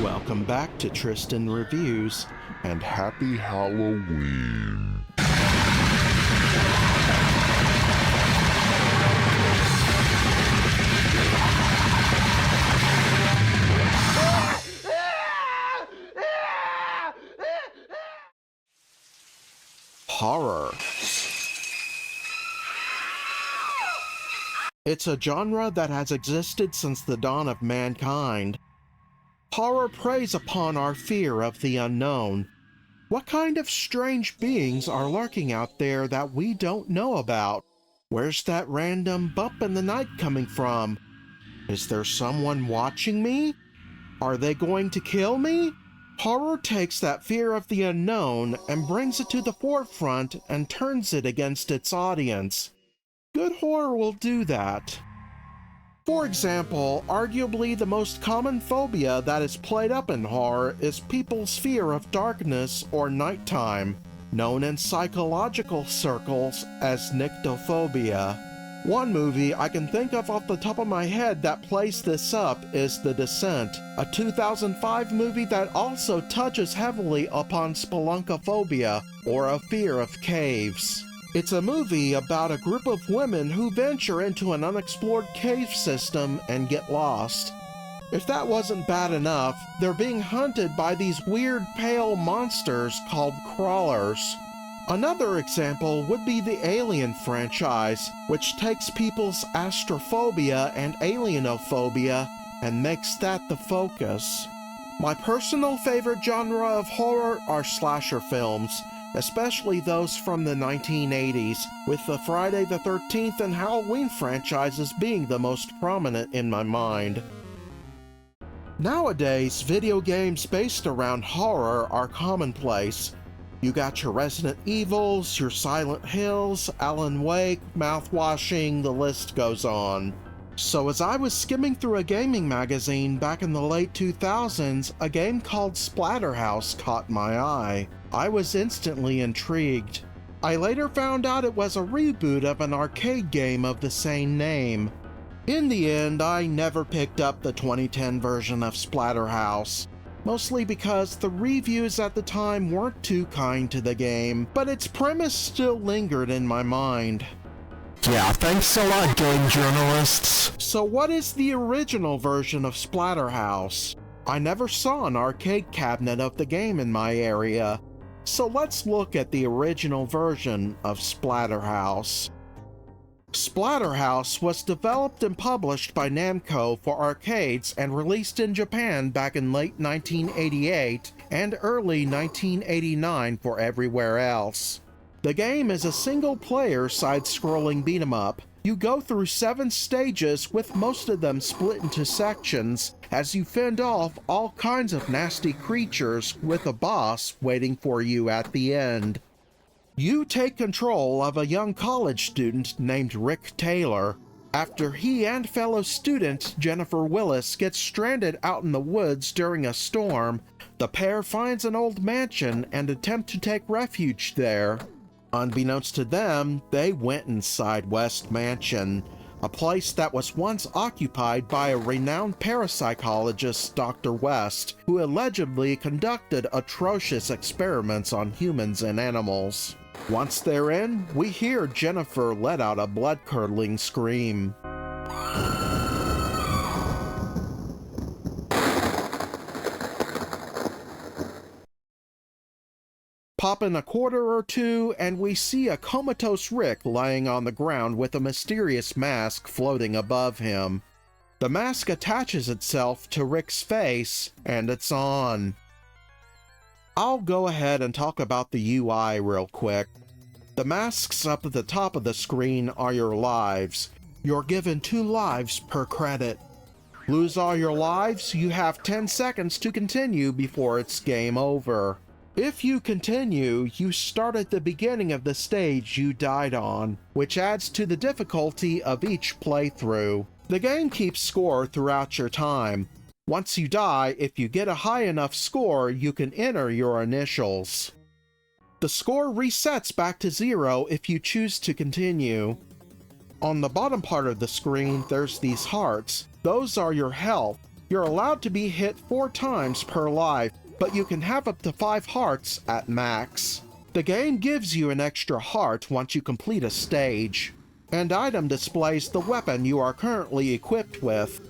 Welcome back to Tristan Reviews, and happy Halloween. Horror. It's a genre that has existed since the dawn of mankind. Horror preys upon our fear of the unknown. What kind of strange beings are lurking out there that we don't know about? Where's that random bump in the night coming from? Is there someone watching me? Are they going to kill me? Horror takes that fear of the unknown and brings it to the forefront and turns it against its audience. Good horror will do that. For example, arguably the most common phobia that is played up in horror is people's fear of darkness or nighttime, known in psychological circles as nyctophobia. One movie I can think of off the top of my head that plays this up is The Descent, a 2005 movie that also touches heavily upon spelunkophobia, or a fear of caves. It's a movie about a group of women who venture into an unexplored cave system and get lost. If that wasn't bad enough, they're being hunted by these weird pale monsters called crawlers. Another example would be the Alien franchise, which takes people's astrophobia and alienophobia and makes that the focus. My personal favorite genre of horror are slasher films, especially those from the 1980s, with the Friday the 13th and Halloween franchises being the most prominent in my mind. Nowadays, video games based around horror are commonplace. You got your Resident Evils, your Silent Hills, Alan Wake, mouthwashing, the list goes on. So as I was skimming through a gaming magazine back in the late 2000s, a game called Splatterhouse caught my eye. I was instantly intrigued. I later found out it was a reboot of an arcade game of the same name. In the end, I never picked up the 2010 version of Splatterhouse, mostly because the reviews at the time weren't too kind to the game, but its premise still lingered in my mind. Yeah, thanks a lot, game journalists. So what is the original version of Splatterhouse? I never saw an arcade cabinet of the game in my area, so let's look at the original version of Splatterhouse. Splatterhouse was developed and published by Namco for arcades and released in Japan back in late 1988 and early 1989 for everywhere else. The game is a single-player side-scrolling beat-em-up. You go through 7 stages, with most of them split into sections, as you fend off all kinds of nasty creatures with a boss waiting for you at the end. You take control of a young college student named Rick Taylor. After he and fellow student Jennifer Willis get stranded out in the woods during a storm, the pair finds an old mansion and attempt to take refuge there. Unbeknownst to them, they went inside West Mansion, a place that was once occupied by a renowned parapsychologist, Dr. West, who allegedly conducted atrocious experiments on humans and animals. Once they're in, we hear Jennifer let out a blood-curdling scream. Pop in a quarter or two, and we see a comatose Rick lying on the ground with a mysterious mask floating above him. The mask attaches itself to Rick's face, and it's on. I'll go ahead and talk about the UI real quick. The masks up at the top of the screen are your lives. You're given 2 lives per credit. Lose all your lives, you have 10 seconds to continue before it's game over. If you continue, you start at the beginning of the stage you died on, which adds to the difficulty of each playthrough. The game keeps score throughout your time. Once you die, if you get a high enough score, you can enter your initials. The score resets back to 0 if you choose to continue. On the bottom part of the screen, there's these hearts. Those are your health. You're allowed to be hit 4 times per life, but you can have up to 5 hearts at max. The game gives you an extra heart once you complete a stage, and item displays the weapon you are currently equipped with.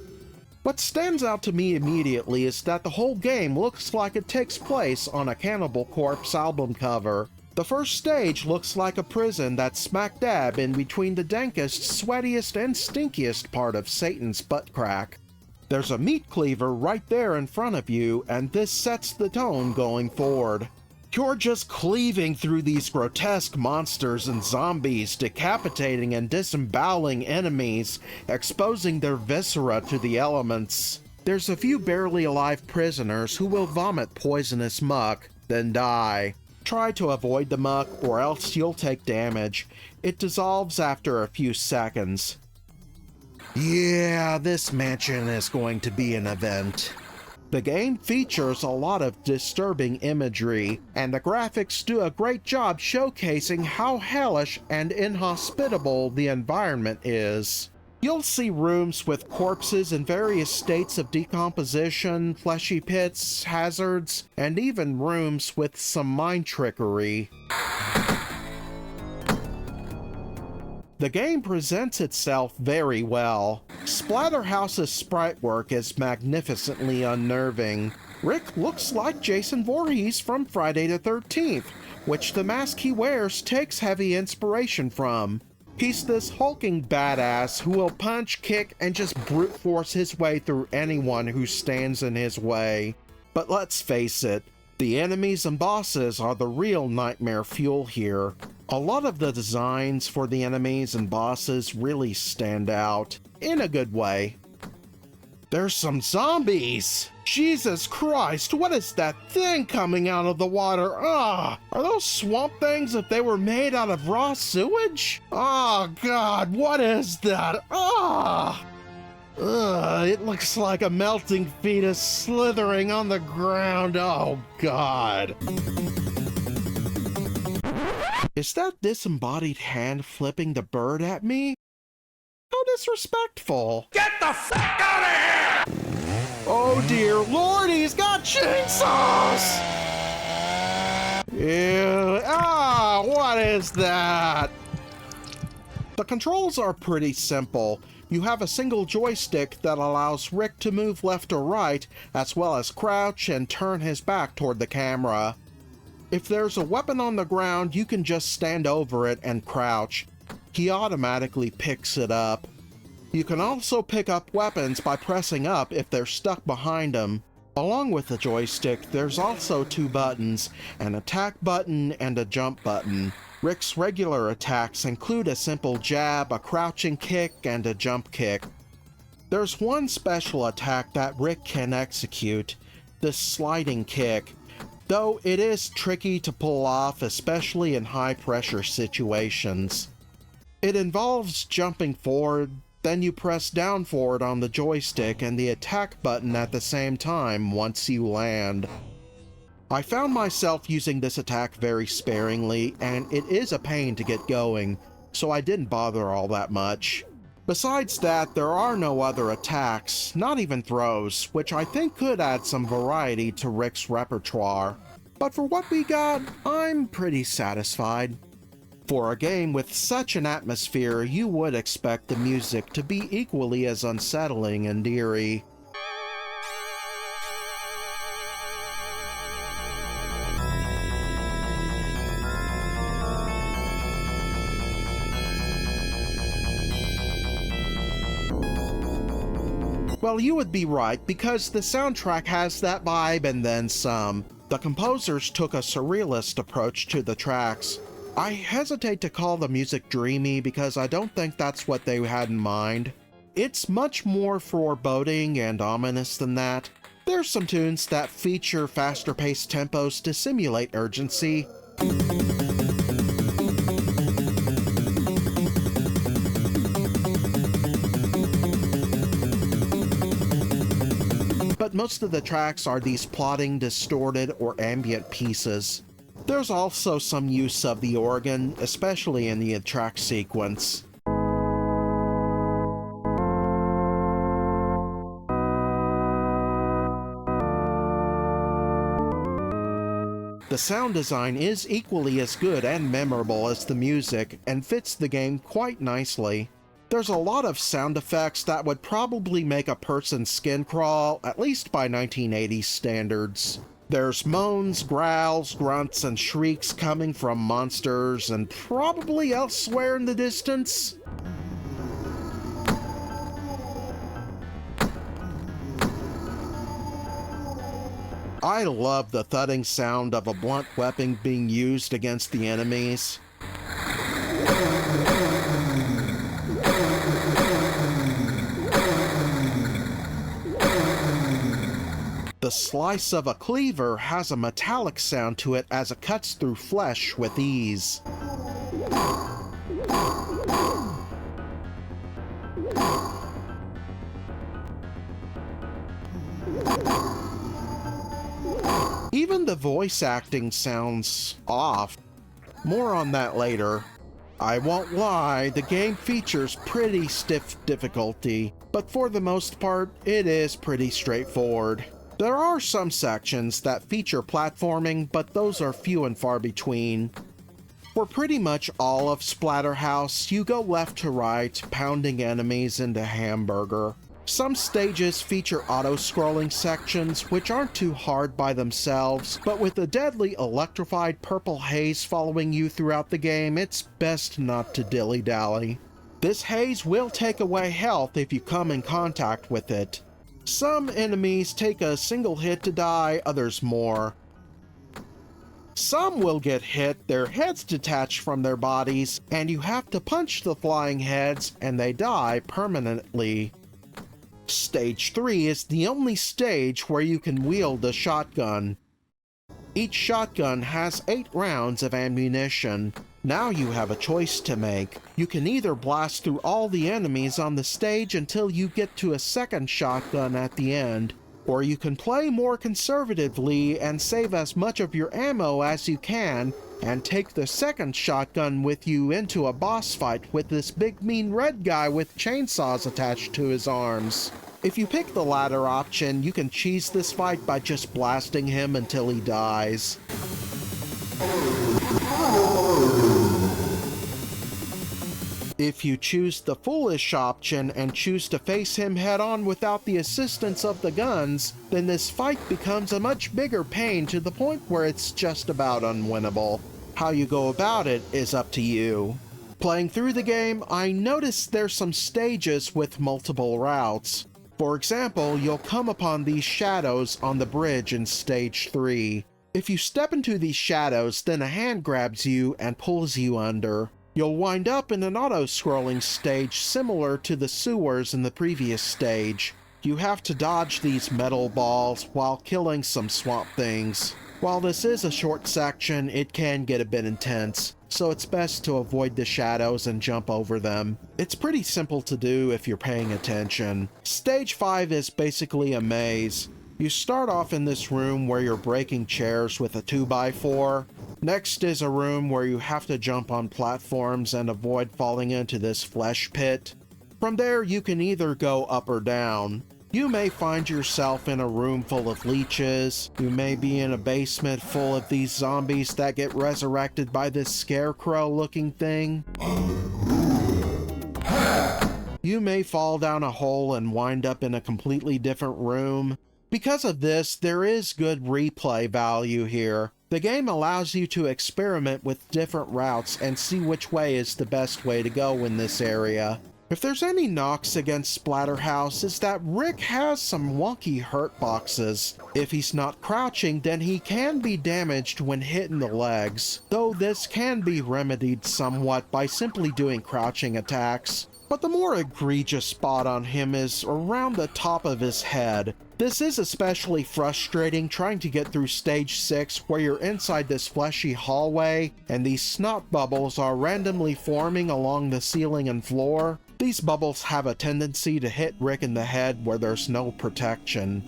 What stands out to me immediately is that the whole game looks like it takes place on a Cannibal Corpse album cover. The first stage looks like a prison that's smack dab in between the dankest, sweatiest, and stinkiest part of Satan's butt crack. There's a meat cleaver right there in front of you, and this sets the tone going forward. You're just cleaving through these grotesque monsters and zombies, decapitating and disemboweling enemies, exposing their viscera to the elements. There's a few barely alive prisoners who will vomit poisonous muck, then die. Try to avoid the muck or else you'll take damage. It dissolves after a few seconds. Yeah, this mansion is going to be an event. The game features a lot of disturbing imagery, and the graphics do a great job showcasing how hellish and inhospitable the environment is. You'll see rooms with corpses in various states of decomposition, fleshy pits, hazards, and even rooms with some mind trickery. The game presents itself very well. Splatterhouse's sprite work is magnificently unnerving. Rick looks like Jason Voorhees from Friday the 13th, which the mask he wears takes heavy inspiration from. He's this hulking badass who will punch, kick, and just brute force his way through anyone who stands in his way. But let's face it, the enemies and bosses are the real nightmare fuel here. A lot of the designs for the enemies and bosses really stand out, in a good way. There's some zombies! Jesus Christ, what is that thing coming out of the water? Are those swamp things if they were made out of raw sewage? Oh God, what is that? It looks like a melting fetus slithering on the ground. Oh God. Is that disembodied hand flipping the bird at me? How disrespectful. Get the fuck out of here! Oh dear Lord, he's got chainsaws! Ew, what is that? The controls are pretty simple. You have a single joystick that allows Rick to move left or right, as well as crouch and turn his back toward the camera. If there's a weapon on the ground, you can just stand over it and crouch. He automatically picks it up. You can also pick up weapons by pressing up if they're stuck behind him. Along with the joystick, there's also 2 buttons, an attack button and a jump button. Rick's regular attacks include a simple jab, a crouching kick, and a jump kick. There's one special attack that Rick can execute, the sliding kick, though it is tricky to pull off, especially in high-pressure situations. It involves jumping forward, then you press down forward on the joystick and the attack button at the same time once you land. I found myself using this attack very sparingly, and it is a pain to get going, so I didn't bother all that much. Besides that, there are no other attacks, not even throws, which I think could add some variety to Rick's repertoire. But for what we got, I'm pretty satisfied. For a game with such an atmosphere, you would expect the music to be equally as unsettling and eerie. Well, you would be right, because the soundtrack has that vibe and then some. The composers took a surrealist approach to the tracks. I hesitate to call the music dreamy because I don't think that's what they had in mind. It's much more foreboding and ominous than that. There's some tunes that feature faster-paced tempos to simulate urgency. But most of the tracks are these plodding, distorted, or ambient pieces. There's also some use of the organ, especially in the track sequence. The sound design is equally as good and memorable as the music and fits the game quite nicely. There's a lot of sound effects that would probably make a person's skin crawl, at least by 1980s standards. There's moans, growls, grunts, and shrieks coming from monsters and probably elsewhere in the distance. I love the thudding sound of a blunt weapon being used against the enemies. The slice of a cleaver has a metallic sound to it as it cuts through flesh with ease. Even the voice acting sounds off. More on that later. I won't lie, the game features pretty stiff difficulty, but for the most part, it is pretty straightforward. There are some sections that feature platforming, but those are few and far between. For pretty much all of Splatterhouse, you go left to right, pounding enemies into hamburger. Some stages feature auto-scrolling sections, which aren't too hard by themselves, but with a deadly electrified purple haze following you throughout the game, it's best not to dilly-dally. This haze will take away health if you come in contact with it. Some enemies take a single hit to die, others more. Some will get hit, their heads detach from their bodies, and you have to punch the flying heads, and they die permanently. Stage 3 is the only stage where you can wield a shotgun. Each shotgun has 8 rounds of ammunition. Now you have a choice to make. You can either blast through all the enemies on the stage until you get to a second shotgun at the end, or you can play more conservatively and save as much of your ammo as you can and take the second shotgun with you into a boss fight with this big mean red guy with chainsaws attached to his arms. If you pick the latter option, you can cheese this fight by just blasting him until he dies. If you choose the foolish option and choose to face him head-on without the assistance of the guns, then this fight becomes a much bigger pain to the point where it's just about unwinnable. How you go about it is up to you. Playing through the game, I noticed there's some stages with multiple routes. For example, you'll come upon these shadows on the bridge in Stage 3. If you step into these shadows, then a hand grabs you and pulls you under. You'll wind up in an auto-scrolling stage similar to the sewers in the previous stage. You have to dodge these metal balls while killing some swamp things. While this is a short section, it can get a bit intense, so it's best to avoid the shadows and jump over them. It's pretty simple to do if you're paying attention. Stage 5 is basically a maze. You start off in this room where you're breaking chairs with a 2x4. Next is a room where you have to jump on platforms and avoid falling into this flesh pit. From there, you can either go up or down. You may find yourself in a room full of leeches. You may be in a basement full of these zombies that get resurrected by this scarecrow-looking thing. You may fall down a hole and wind up in a completely different room. Because of this, there is good replay value here. The game allows you to experiment with different routes and see which way is the best way to go in this area. If there's any knocks against Splatterhouse, is that Rick has some wonky hurt boxes. If he's not crouching, then he can be damaged when hit in the legs, though this can be remedied somewhat by simply doing crouching attacks. But the more egregious spot on him is around the top of his head. This is especially frustrating trying to get through Stage 6 where you're inside this fleshy hallway and these snot bubbles are randomly forming along the ceiling and floor. These bubbles have a tendency to hit Rick in the head where there's no protection.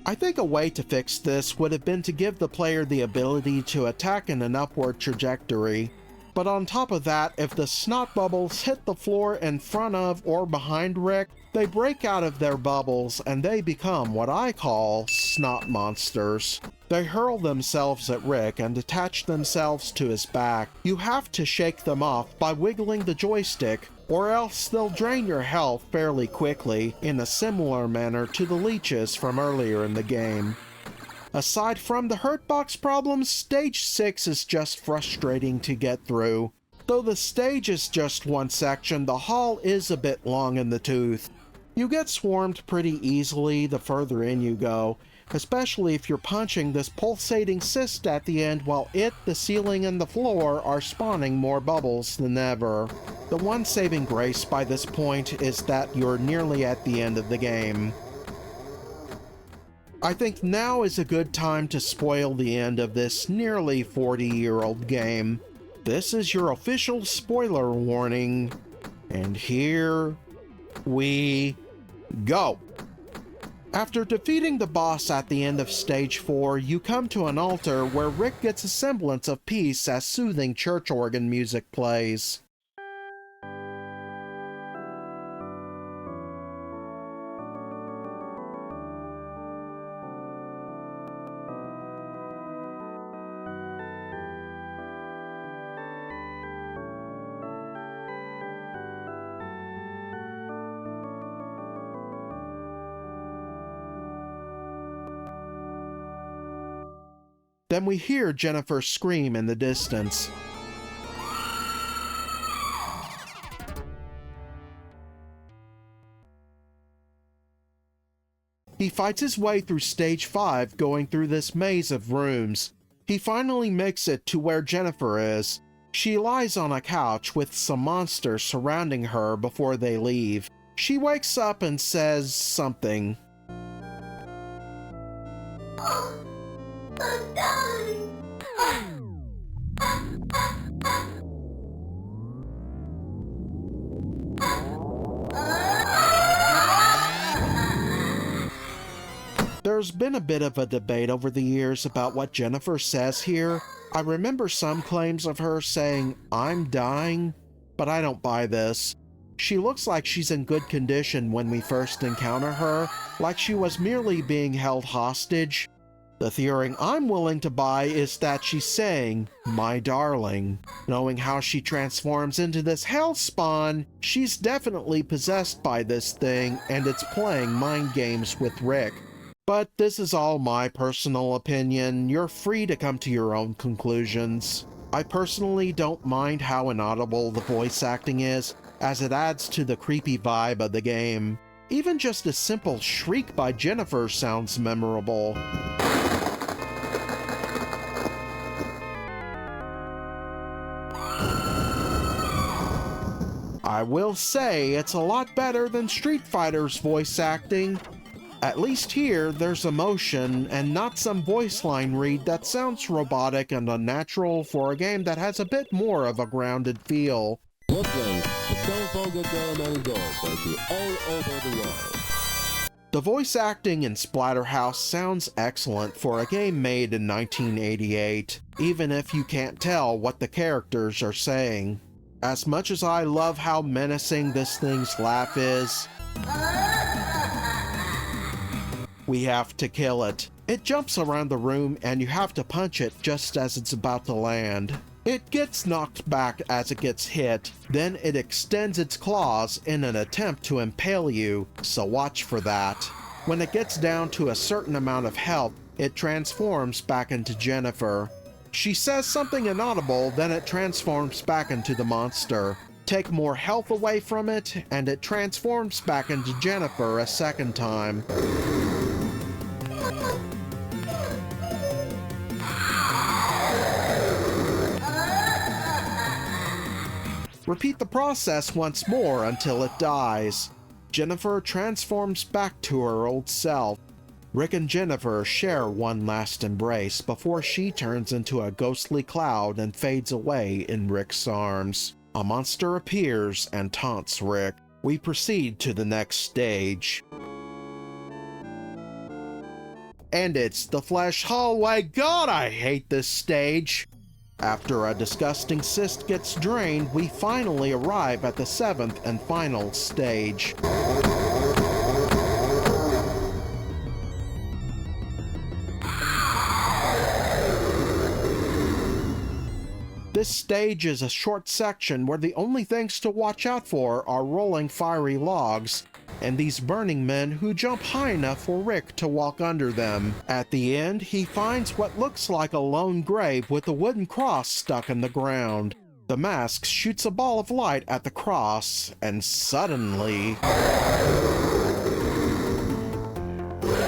I think a way to fix this would have been to give the player the ability to attack in an upward trajectory. But on top of that, if the snot bubbles hit the floor in front of or behind Rick, They break out of their bubbles and they become what I call snot monsters. They hurl themselves at Rick and attach themselves to his back. You have to shake them off by wiggling the joystick, or else they'll drain your health fairly quickly in a similar manner to the leeches from earlier in the game. Aside from the hurtbox problems, Stage 6 is just frustrating to get through. Though the stage is just one section, the hall is a bit long in the tooth. You get swarmed pretty easily the further in you go, especially if you're punching this pulsating cyst at the end while it, the ceiling, and the floor are spawning more bubbles than ever. The one saving grace by this point is that you're nearly at the end of the game. I think now is a good time to spoil the end of this nearly 40-year-old game. This is your official spoiler warning, and here we go. After defeating the boss at the end of Stage 4, you come to an altar where Rick gets a semblance of peace as soothing church organ music plays. Then we hear Jennifer scream in the distance. He fights his way through Stage 5, going through this maze of rooms. He finally makes it to where Jennifer is. She lies on a couch with some monsters surrounding her before they leave. She wakes up and says something. I'm dying. There's been a bit of a debate over the years about what Jennifer says here. I remember some claims of her saying, "I'm dying," but I don't buy this. She looks like she's in good condition when we first encounter her, like she was merely being held hostage. The theory I'm willing to buy is that she's saying, "My darling." Knowing how she transforms into this hell spawn, she's definitely possessed by this thing and it's playing mind games with Rick. But this is all my personal opinion. You're free to come to your own conclusions. I personally don't mind how inaudible the voice acting is, as it adds to the creepy vibe of the game. Even just a simple shriek by Jennifer sounds memorable. I will say it's a lot better than Street Fighter's voice acting. At least here, there's emotion and not some voice line read that sounds robotic and unnatural for a game that has a bit more of a grounded feel. Brooklyn, but don't forget there are many dogs like you all over the world. The voice acting in Splatterhouse sounds excellent for a game made in 1988, even if you can't tell what the characters are saying. As much as I love how menacing this thing's laugh is, we have to kill it. It jumps around the room and you have to punch it just as it's about to land. It gets knocked back as it gets hit, then it extends its claws in an attempt to impale you, so watch for that. When it gets down to a certain amount of health, it transforms back into Jennifer. She says something inaudible, then it transforms back into the monster. Take more health away from it, and it transforms back into Jennifer a second time. Repeat the process once more until it dies. Jennifer transforms back to her old self. Rick and Jennifer share one last embrace before she turns into a ghostly cloud and fades away in Rick's arms. A monster appears and taunts Rick. We proceed to the next stage. And it's the Flesh Hallway. God, I hate this stage! After a disgusting cyst gets drained, we finally arrive at the 7th and final stage. This stage is a short section where the only things to watch out for are rolling fiery logs, and these burning men who jump high enough for Rick to walk under them. At the end, he finds what looks like a lone grave with a wooden cross stuck in the ground. The mask shoots a ball of light at the cross, and suddenly...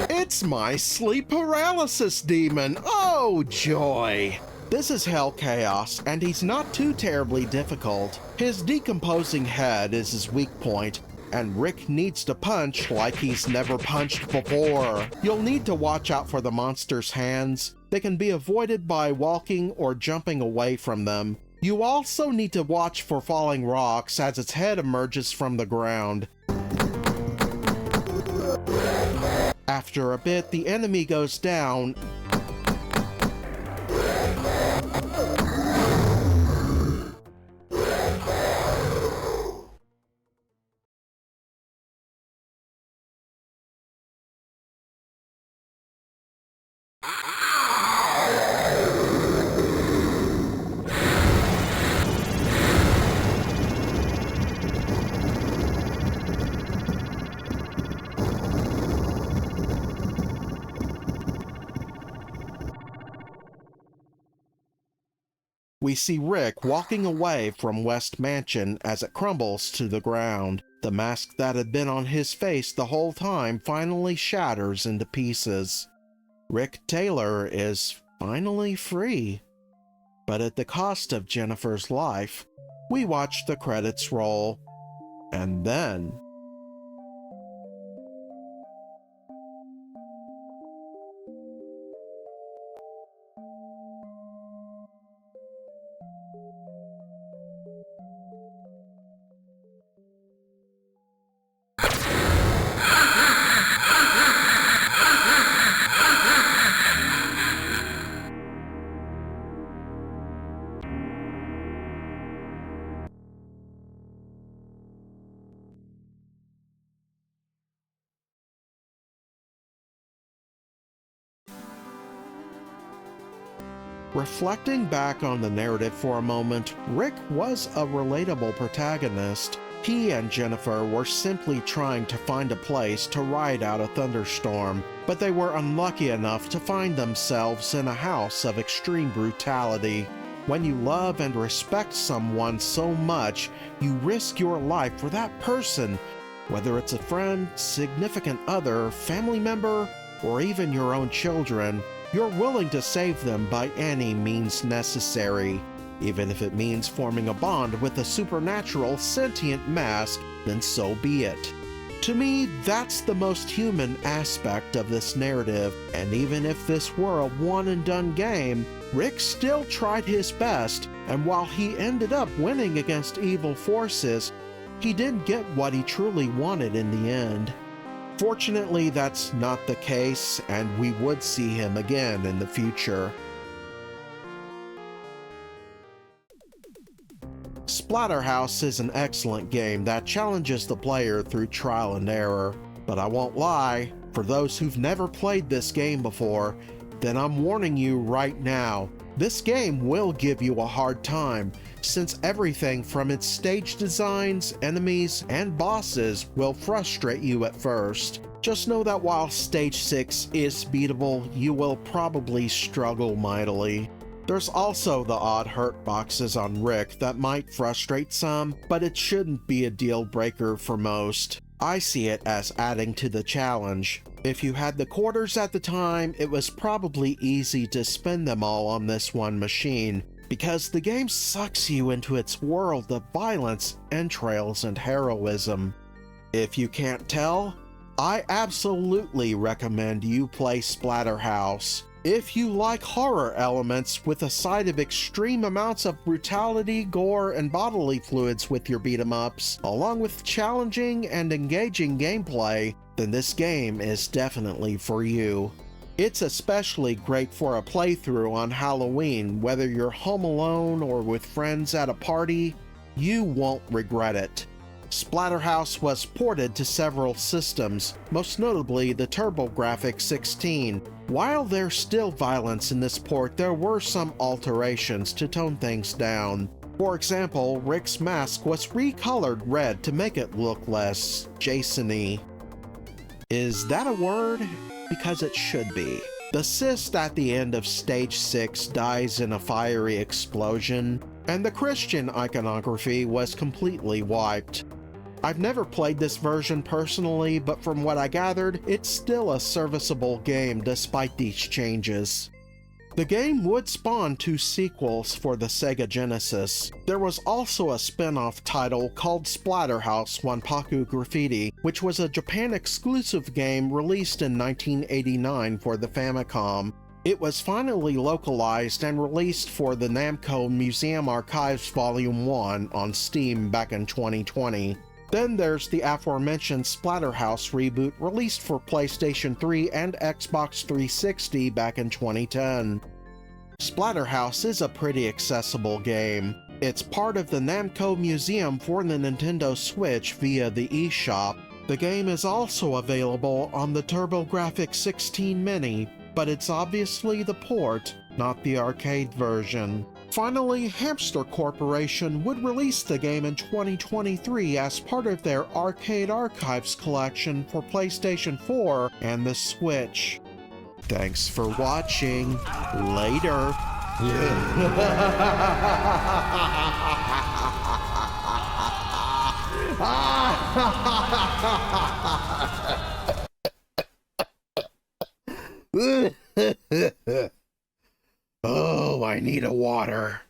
it's my sleep paralysis demon! Oh, joy! This is Hell Chaos, and he's not too terribly difficult. His decomposing head is his weak point, and Rick needs to punch like he's never punched before. You'll need to watch out for the monster's hands. They can be avoided by walking or jumping away from them. You also need to watch for falling rocks as its head emerges from the ground. After a bit, the enemy goes down. We see Rick walking away from West Mansion as it crumbles to the ground. The mask that had been on his face the whole time finally shatters into pieces. Rick Taylor is finally free. But at the cost of Jennifer's life, we watch the credits roll. And then... reflecting back on the narrative for a moment, Rick was a relatable protagonist. He and Jennifer were simply trying to find a place to ride out a thunderstorm, but they were unlucky enough to find themselves in a house of extreme brutality. When you love and respect someone so much, you risk your life for that person, whether it's a friend, significant other, family member, or even your own children. You're willing to save them by any means necessary. Even if it means forming a bond with a supernatural sentient mask, then so be it. To me, that's the most human aspect of this narrative, and even if this were a one-and-done game, Rick still tried his best, and while he ended up winning against evil forces, he didn't get what he truly wanted in the end. Fortunately, that's not the case, and we would see him again in the future. Splatterhouse is an excellent game that challenges the player through trial and error, but I won't lie, for those who've never played this game before, then I'm warning you right now, this game will give you a hard time, since everything from its stage designs, enemies, and bosses will frustrate you at first. Just know that while Stage 6 is beatable, you will probably struggle mightily. There's also the odd hurt boxes on Rick that might frustrate some, but it shouldn't be a deal breaker for most. I see it as adding to the challenge. If you had the quarters at the time, it was probably easy to spend them all on this one machine, because the game sucks you into its world of violence, entrails, and heroism. If you can't tell, I absolutely recommend you play Splatterhouse. If you like horror elements with a side of extreme amounts of brutality, gore, and bodily fluids with your beat-em-ups, along with challenging and engaging gameplay, then this game is definitely for you. It's especially great for a playthrough on Halloween, whether you're home alone or with friends at a party. You won't regret it. Splatterhouse was ported to several systems, most notably the TurboGrafx-16. While there's still violence in this port, there were some alterations to tone things down. For example, Rick's mask was recolored red to make it look less Jason-y. Is that a word? Because it should be. The cyst at the end of Stage 6 dies in a fiery explosion, and the Christian iconography was completely wiped. I've never played this version personally, but from what I gathered, it's still a serviceable game despite these changes. The game would spawn 2 sequels for the Sega Genesis. There was also a spin-off title called Splatterhouse Wanpaku Graffiti, which was a Japan-exclusive game released in 1989 for the Famicom. It was finally localized and released for the Namco Museum Archives Volume 1 on Steam back in 2020. Then there's the aforementioned Splatterhouse reboot released for PlayStation 3 and Xbox 360 back in 2010. Splatterhouse is a pretty accessible game. It's part of the Namco Museum for the Nintendo Switch via the eShop. The game is also available on the TurboGrafx-16 Mini, but it's obviously the port, not the arcade version. Finally, Hamster Corporation would release the game in 2023 as part of their Arcade Archives collection for PlayStation 4 and the Switch. Thanks for watching. Later. Oh, I need a water.